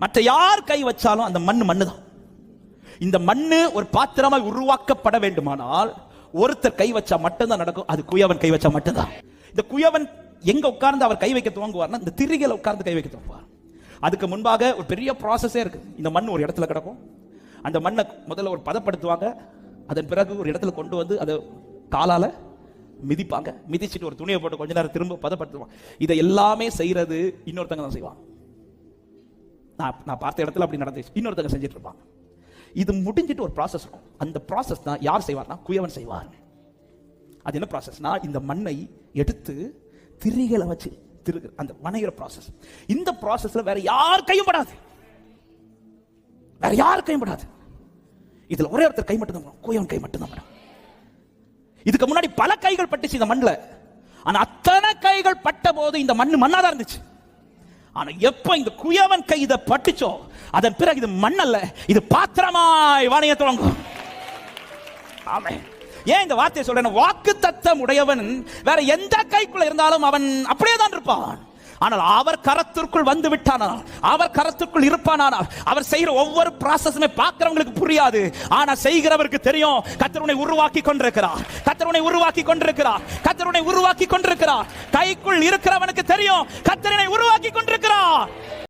மற்ற யார் கை வச்சாலும் அந்த மண்ணு தான். இந்த மண்ணு ஒரு பாத்திரமாய் உருவாக்கப்பட வேண்டுமானால் ஒருத்தர் கை வச்சா மட்டும்தான் நடக்கும். அது குயவன் கை வச்சா மட்டும்தான். இந்த குயவன் எங்க உட்கார்ந்து அவர் கை வைக்க துவங்குவார்னா இந்த திரிகையில உட்கார்ந்து கை வைக்க துவங்குவார். அதுக்கு முன்பாக ஒரு பெரிய ப்ராசஸே இருக்கு. இந்த மண் ஒரு இடத்துல கிடக்கும். அந்த மண்ணை முதல்ல ஒரு பதப்படுத்துவாங்க. அதன் பிறகு ஒரு இடத்துல கொண்டு வந்து அதை காலால மிதிப்பாங்க. மிதிச்சுட்டு ஒரு துணியை போட்டு கொஞ்ச நேரம் திரும்ப பதப்படுத்துவாங்க. இதை எல்லாமே செய்யறது இன்னொருத்தங்க தான் செய்வாங்க. நான் பார்த்த இடத்துல அப்படி நடந்துச்சு. இன்னொருத்தங்க செஞ்சுட்டு இருப்பாங்க. இது முடிஞ்சிட்டு ஒரு ப்ராசஸ் இருக்கும். அந்த ப்ராசஸ் தான் யார் செய்வார்னா குயவன் செய்வார். அது என்ன ப்ராசஸ்னா இந்த மண்ணை எடுத்து திரிகளை வச்சு அந்த வணைகிற ப்ராசஸ். இந்த ப்ராசஸ்ல வேற யார் கையும் படாது. வேற யார் கையும் படாது. இதுல ஒரே ஒருத்தர் கை மட்டும் தான், குயவன் கை மட்டும் தான். இதுக்கு முன்னாடி பல கைகள் பட்டுச்சு இந்த மண்ணில். ஆனா அத்தனை கைகள் பட்ட போது இந்த மண்ணு மண்ணாதான் இருந்துச்சு. ஆனா எப்ப இந்த குயவன் கை இதை பட்டுச்சோ அதன் பிறகு இது மண்ணல்ல, இது பாத்திரமாய் வணைய தொடங்கும். ஆமென். ஏன் இந்த வார்த்தையை சொல்றேன்? வாக்குத்தத்தம் உடையவன் வேற எந்த கைக்குள்ள இருந்தாலும் அவன் அப்படியே தான் இருப்பான். ஆனால் அவர் கரத்திற்குள் வந்து விட்டானால், அவர் கரத்திற்குள் இருப்பானால், அவர் செய்கிற ஒவ்வொரு ப்ராசஸுமே பார்க்கிறவங்களுக்கு புரியாது. ஆனா செய்கிறவருக்கு தெரியும். கர்த்தர் உருவாக்கி கொண்டிருக்கிறார், கர்த்தர் உருவாக்கி கொண்டிருக்கிறார், கர்த்தர் உருவாக்கி கொண்டிருக்கிறார். கைக்குள் இருக்கிறவனுக்கு தெரியும் கர்த்தர் உருவாக்கி கொண்டிருக்கிறார்.